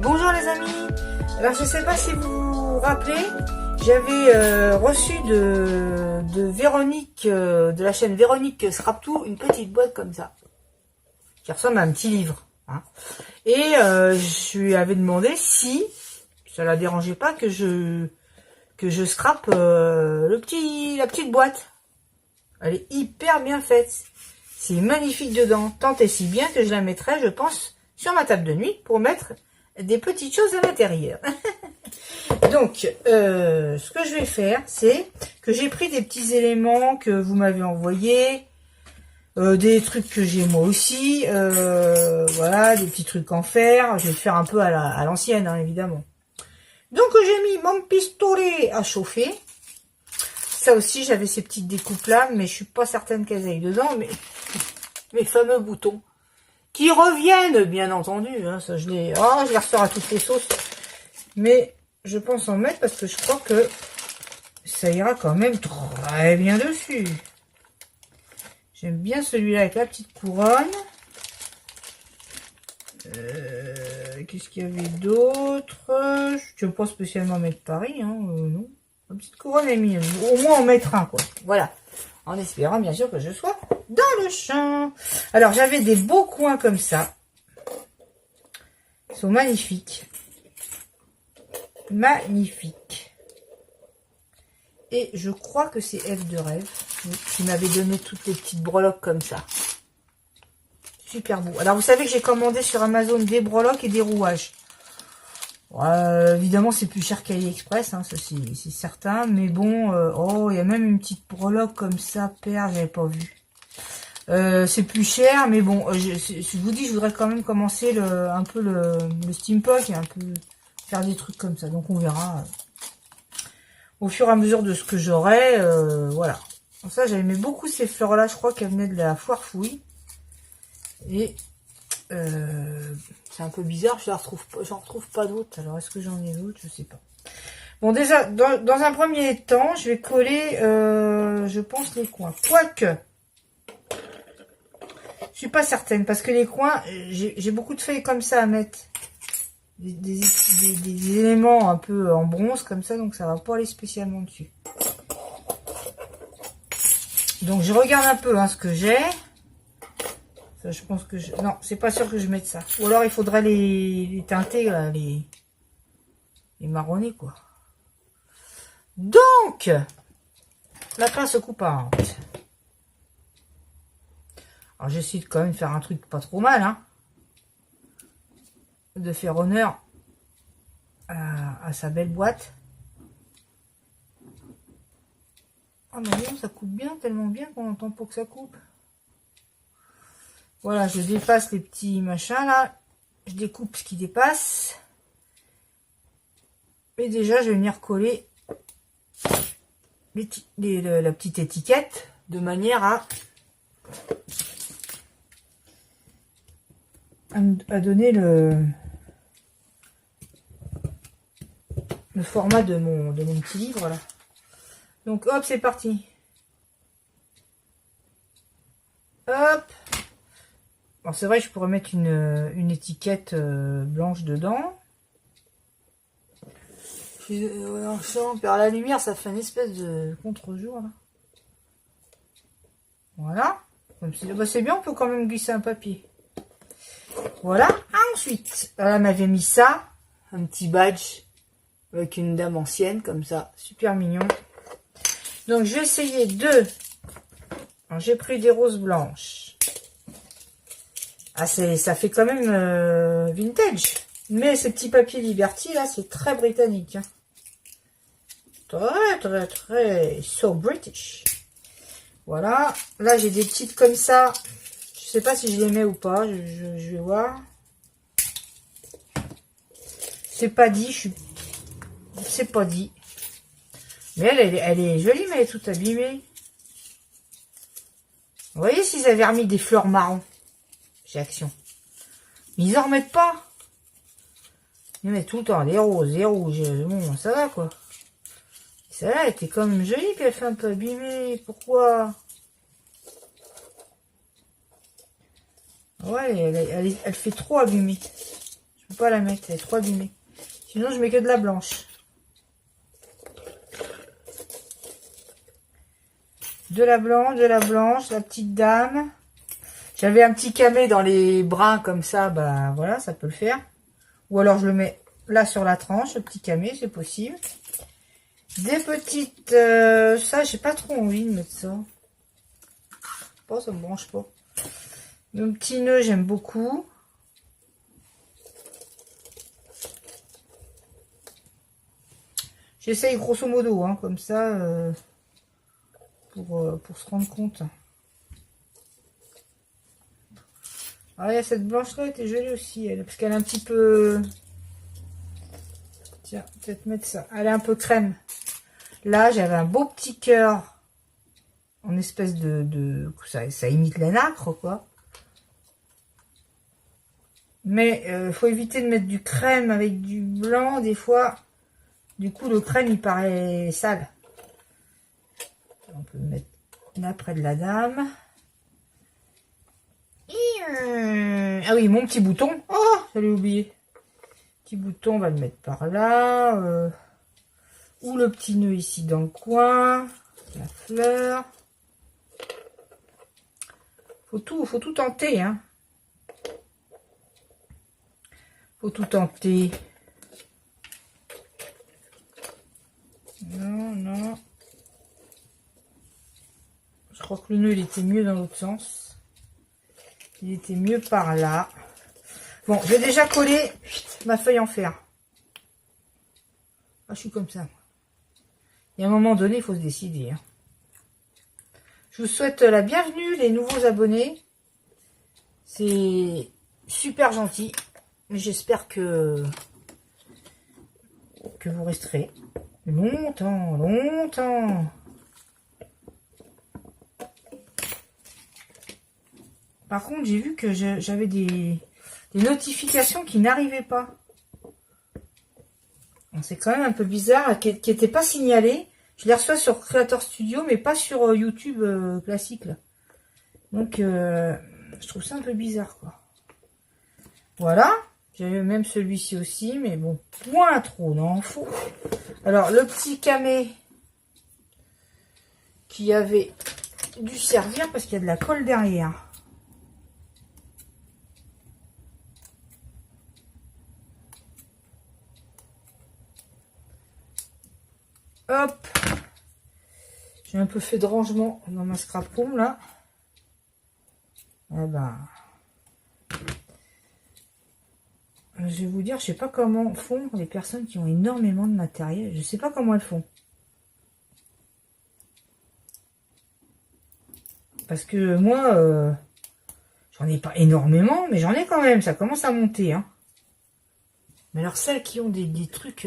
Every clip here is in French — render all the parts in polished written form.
Bonjour les amis. Alors je sais pas si vous vous rappelez, j'avais reçu de Véronique, de la chaîne Véronique Scraptoo, une petite boîte comme ça, qui ressemble à un petit livre. Hein. Et je lui avais demandé si ça la dérangeait pas que je scrape la petite boîte. Elle est hyper bien faite. C'est magnifique dedans, tant et si bien que je la mettrai, je pense, sur ma table de nuit pour mettre des petites choses à l'intérieur. Donc, ce que je vais faire, c'est que j'ai pris des petits éléments que vous m'avez envoyés, des trucs que j'ai moi aussi, voilà, des petits trucs en fer. Je vais le faire un peu à l'ancienne, hein, évidemment. Donc, j'ai mis mon pistolet à chauffer. Ça aussi, j'avais ces petites découpes là, mais je suis pas certaine qu'elles aillent dedans, mais mes fameux boutons qui reviennent, bien entendu. Hein, ça, je les ressors à toutes les sauces, mais je pense en mettre parce que je crois que ça ira quand même très bien dessus. J'aime bien celui-là avec la petite couronne. Qu'est-ce qu'il y avait d'autre? Je ne veux pas spécialement mettre Paris, hein, non. La petite couronne est mignonne. Au moins en mettre un, quoi. Voilà. En espérant, bien sûr, que je sois dans le champ. Alors, j'avais des beaux coins comme ça. Ils sont magnifiques. Magnifiques. Et je crois que c'est F de Rêve qui m'avait donné toutes les petites breloques comme ça. Super beau. Alors, vous savez que j'ai commandé sur Amazon des breloques et des rouages. Évidemment, c'est plus cher qu'AliExpress, hein, ça c'est certain. Mais bon, oh, il y a même une petite breloque comme ça, père, j'avais pas vu. C'est plus cher, mais bon, je vous dis, je voudrais quand même commencer un peu le steampunk et un peu faire des trucs comme ça. Donc on verra au fur et à mesure de ce que j'aurai. Voilà. Donc ça, j'aimais beaucoup ces fleurs-là. Je crois qu'elles venaient de la foire fouille. Et c'est un peu bizarre, j'en retrouve pas d'autres. Alors, est-ce que j'en ai d'autres? Je sais pas. Bon, déjà, dans un premier temps, je vais coller, je pense, les coins. Quoique, je suis pas certaine, parce que les coins, j'ai beaucoup de feuilles comme ça à mettre. Des éléments un peu en bronze, comme ça, donc ça va pas aller spécialement dessus. Donc, je regarde un peu hein, ce que j'ai. Ça, je pense que non, c'est pas sûr que je mette ça. Ou alors il faudrait les teinter, là, les marronner, quoi. Donc, la pince coupante. Alors j'essaie de quand même faire un truc pas trop mal, hein. De faire honneur à sa belle boîte. Ah mais non, ça coupe bien, tellement bien qu'on entend pas que ça coupe. Voilà, je dépasse les petits machins là. Je découpe ce qui dépasse. Et déjà, je vais venir coller la petite étiquette de manière à donner le format de mon petit livre là. Donc hop, c'est parti. Hop. Bon, c'est vrai que je pourrais mettre une étiquette blanche dedans. Par la lumière, ça fait une espèce de contre-jour. Voilà. Bah, c'est bien, on peut quand même glisser un papier. Voilà. Ensuite, elle m'avait mis ça. Un petit badge avec une dame ancienne, comme ça. Super mignon. Donc, je vais essayer de... J'ai pris des roses blanches. Ah, ça fait quand même vintage. Mais ces petits papiers Liberty, là, c'est très britannique. Hein. Très, très, très... So British. Voilà. Là, j'ai des petites comme ça. Je sais pas si je les mets ou pas. Je vais voir. C'est pas dit. C'est pas dit. Mais elle est jolie, mais elle est toute abîmée. Vous voyez s'ils avaient remis des fleurs marron. J'ai action. Mais ils en remettent pas. Ils mettent tout le temps des roses, des rouges. Bon, ça va quoi. Celle-là était quand même jolie, puis elle fait un peu abîmée. Pourquoi? Ouais, elle fait trop abîmée. Je Faut pas la mettre, elle est trop abîmée. Sinon, je mets que de la blanche. De la blanche, la petite dame. J'avais un petit camé dans les bras comme ça, bah voilà, ça peut le faire. Ou alors je le mets là sur la tranche, le petit camé, c'est possible. Des petites... ça, j'ai pas trop envie de mettre ça. Bon, ça me branche pas. Un petit nœud, j'aime beaucoup. J'essaye grosso modo, hein, comme ça, pour se rendre compte. Ah, il y a cette blanche-là, elle était jolie aussi, elle, parce qu'elle est un petit peu... Tiens, peut-être mettre ça. Elle est un peu crème. Là, j'avais un beau petit cœur en espèce de ça imite la nacre, quoi. Mais faut éviter de mettre du crème avec du blanc, des fois. Du coup, le crème, il paraît sale. On peut mettre là près de la dame. Ah oui, mon petit bouton. Oh, j'allais oublier. Petit bouton, on va le mettre par là. Ou le petit nœud ici dans le coin. La fleur. Faut tout tenter, hein. Faut tout tenter. Non, non. Je crois que le nœud, il était mieux dans l'autre sens. Il était mieux par là. Bon, j'ai déjà collé ma feuille en fer. Ah, je suis comme ça. Et à un moment donné, il faut se décider, hein. Je vous souhaite la bienvenue, les nouveaux abonnés. C'est super gentil. Mais j'espère que vous resterez longtemps, longtemps. Par contre, j'ai vu que j'avais des notifications qui n'arrivaient pas. C'est quand même un peu bizarre, qui n'étaient pas signalées. Je les reçois sur Creator Studio, mais pas sur YouTube classique, là. Donc, je trouve ça un peu bizarre, quoi. Voilà. J'avais même celui-ci aussi, mais bon, point trop, non, faux. Alors, le petit camé qui avait dû servir parce qu'il y a de la colle derrière. Hop. J'ai un peu fait de rangement dans ma scrap room, là. Eh ben... Je vais vous dire, je sais pas comment font les personnes qui ont énormément de matériel. Je sais pas comment elles font. Parce que moi, j'en ai pas énormément, mais j'en ai quand même. Ça commence à monter, hein. Mais alors celles qui ont des trucs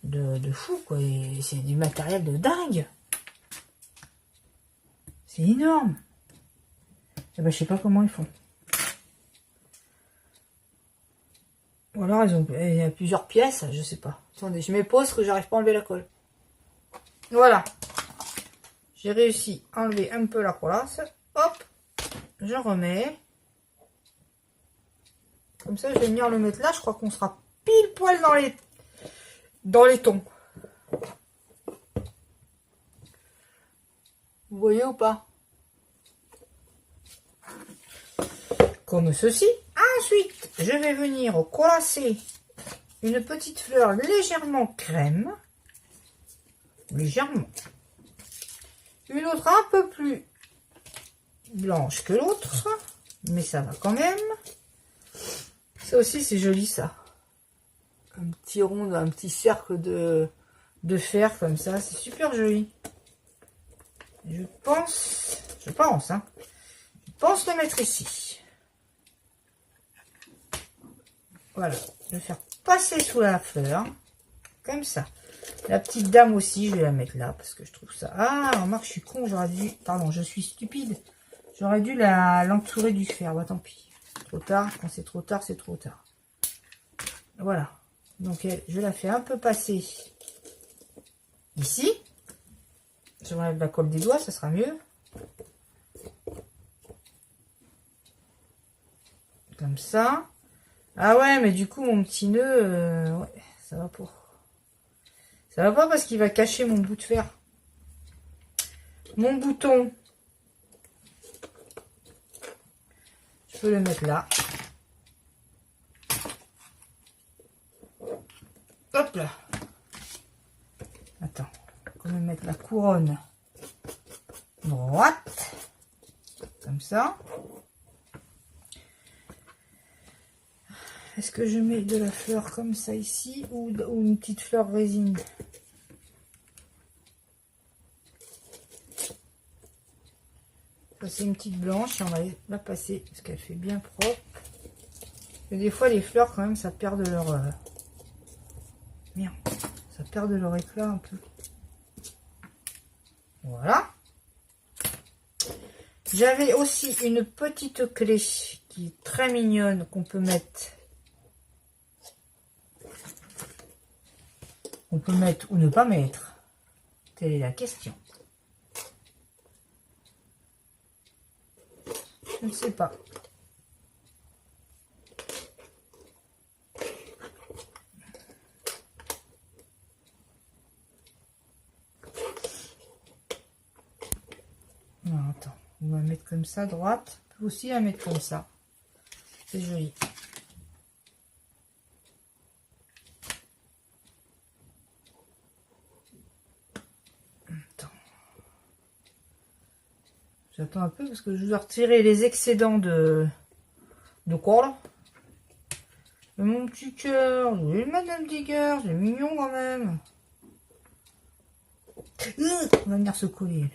de fou, quoi. C'est du matériel de dingue. C'est énorme. Eh ben, je sais pas comment ils font. Ou alors il y a plusieurs pièces, je sais pas. Attendez, je m'épose parce que j'arrive pas à enlever la colle. Voilà. J'ai réussi à enlever un peu la collasse. Hop, je remets. Comme ça, je vais venir le mettre là. Je crois qu'on sera pile poil dans les tons. Vous voyez ou pas? Comme ceci. Ensuite, je vais venir colasser une petite fleur légèrement crème. Légèrement. Une autre un peu plus blanche que l'autre. Mais ça va quand même. Ça aussi, c'est joli, ça. Un petit rond, un petit cercle de fer comme ça. C'est super joli. Je pense hein. Je pense le mettre ici. Voilà, je vais faire passer sous la fleur, comme ça. La petite dame aussi, je vais la mettre là, parce que je trouve ça... Ah, remarque, je suis con, j'aurais dû... Pardon, je suis stupide. J'aurais dû l'entourer du fer, bah tant pis. Trop tard, quand c'est trop tard, c'est trop tard. Voilà. Donc, je la fais un peu passer ici. Je vais enlever la colle des doigts, ça sera mieux. Comme ça. Ah ouais, mais du coup, mon petit nœud, ouais, ça va pas. Ça va pas parce qu'il va cacher mon bout de fer. Mon bouton. Je peux le mettre là. Hop là. Attends. On va mettre la couronne droite. Comme ça. Est-ce que je mets de la fleur comme ça ici ou une petite fleur résine? Ça c'est une petite blanche, on va la passer parce qu'elle fait bien propre. Et des fois les fleurs quand même ça perd de leur merde, ça perd de leur éclat un peu. Voilà. J'avais aussi une petite clé qui est très mignonne qu'on peut mettre. On peut mettre ou ne pas mettre. Telle est la question. Je ne sais pas. Non, attends. On va mettre comme ça, droite. On peut aussi la mettre comme ça. C'est joli. J'attends un peu parce que je dois retirer les excédents de colle. Mon petit cœur, je vais le mettre un petit cœur, c'est mignon quand même. On va venir se coller.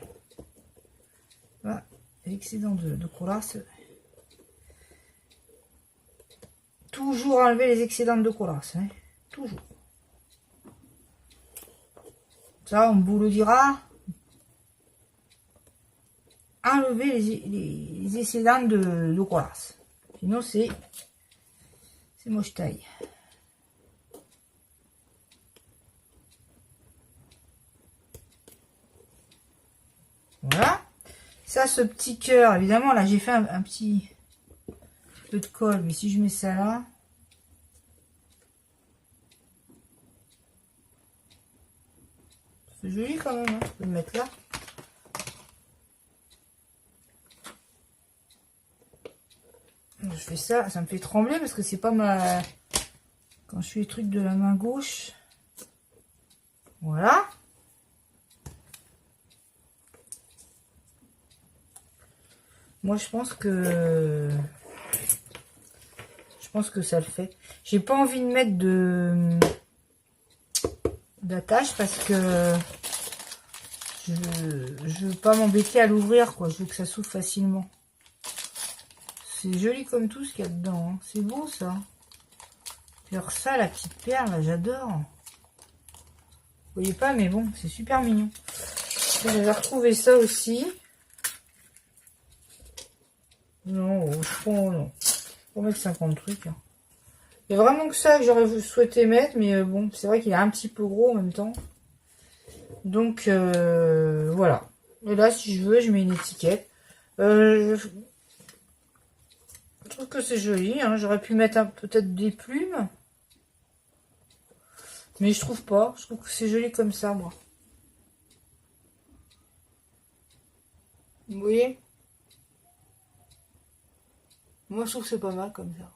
Voilà, l'excédent de collasse. Toujours enlever les excédents de collasse, hein. Toujours. Ça, on vous le dira. Enlever les excédents de collasse. Sinon, c'est moche taille. Voilà. Ça, ce petit cœur, évidemment, là, j'ai fait un petit peu de colle. Mais si je mets ça là... C'est joli quand même, hein. Je peux le mettre là. Je fais ça, ça me fait trembler parce que c'est pas ma... Quand je fais les trucs de la main gauche. Voilà. Moi, je pense que ça le fait. J'ai pas envie de mettre d'attache parce que je veux pas m'embêter à l'ouvrir, quoi. Je veux que ça s'ouvre facilement. C'est joli comme tout ce qu'il y a dedans, hein. C'est beau ça. Alors ça, la petite perle, j'adore. Vous voyez pas, mais bon, c'est super mignon. J'avais retrouvé ça aussi. Non, je prends, non. Pour mettre 50 trucs. Hein. Il y a vraiment que ça que j'aurais souhaité mettre, mais bon, c'est vrai qu'il est un petit peu gros en même temps. Donc, voilà. Et là, si je veux, je mets une étiquette. Je trouve que c'est joli. Hein. J'aurais pu mettre peut-être des plumes. Mais je trouve pas. Je trouve que c'est joli comme ça, moi. Vous voyez? Moi, je trouve que c'est pas mal comme ça.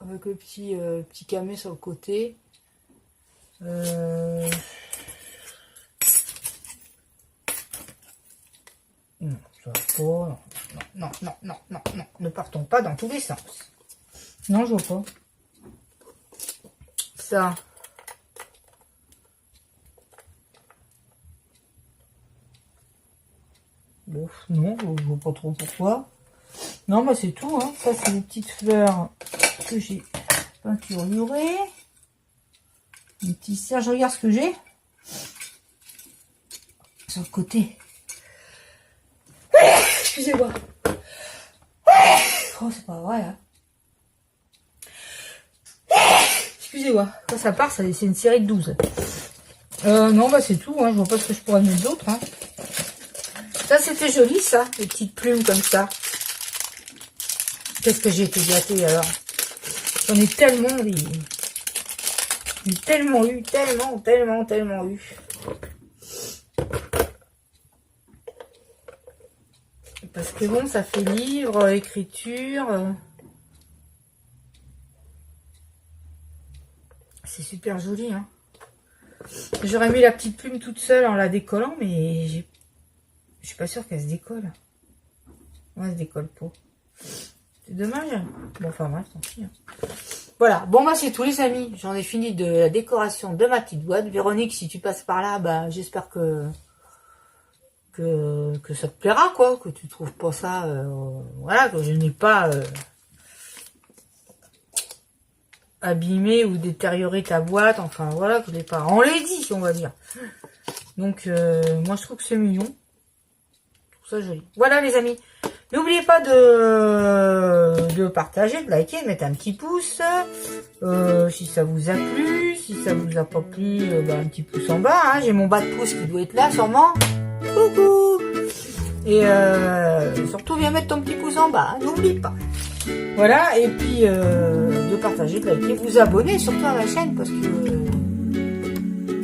Avec le petit camé sur le côté. Non, ça va pas. Non, non, non, non, non. Ne partons pas dans tous les sens. Non, je vois pas. Ça. Bon, non, je vois pas trop pourquoi. Non, bah c'est tout, hein. Ça, c'est les petites fleurs que j'ai peinturées. Les petits serges, regarde ce que j'ai. Sur le côté. Excusez-moi. Oh, c'est pas vrai, hein. Excusez-moi. Ça part, c'est une série de 12. Non, bah c'est tout, hein. Je vois pas ce que je pourrais mettre d'autre, hein. Ça, c'était joli, ça. Les petites plumes comme ça. Qu'est-ce que j'ai été gâtée, alors. J'en ai tellement tellement eu, tellement eu. Parce que bon, ça fait livre, écriture. C'est super joli, hein. J'aurais mis la petite plume toute seule en la décollant, mais je suis pas sûre qu'elle se décolle. Ouais, elle se décolle pas. C'est dommage. Bon, enfin bref, tant pis. Hein. Voilà, bon bah c'est tout les amis. J'en ai fini de la décoration de ma petite boîte. Véronique, si tu passes par là, bah j'espère que ça te plaira, quoi. Que tu trouves pas ça... voilà, que je n'ai pas... abîmer ou détériorer ta boîte, enfin voilà, que les parents enlaidis, on va dire. Donc moi je trouve que c'est mignon, je trouve ça joli. Voilà les amis, n'oubliez pas de partager, de liker, de mettre un petit pouce si ça vous a plu. Si ça vous a pas plu, bah, un petit pouce en bas, hein. J'ai mon bas de pouce qui doit être là sûrement. Coucou. Et surtout viens mettre ton petit pouce en bas, hein, n'oublie pas. Voilà, et puis de partager, de liker, vous abonner surtout à ma chaîne parce que,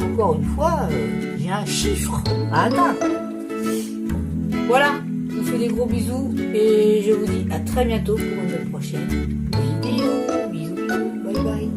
encore une fois, j'ai un chiffre à atteindre. Voilà, je vous fais des gros bisous et je vous dis à très bientôt pour une prochaine vidéo. Bisous, bye bye.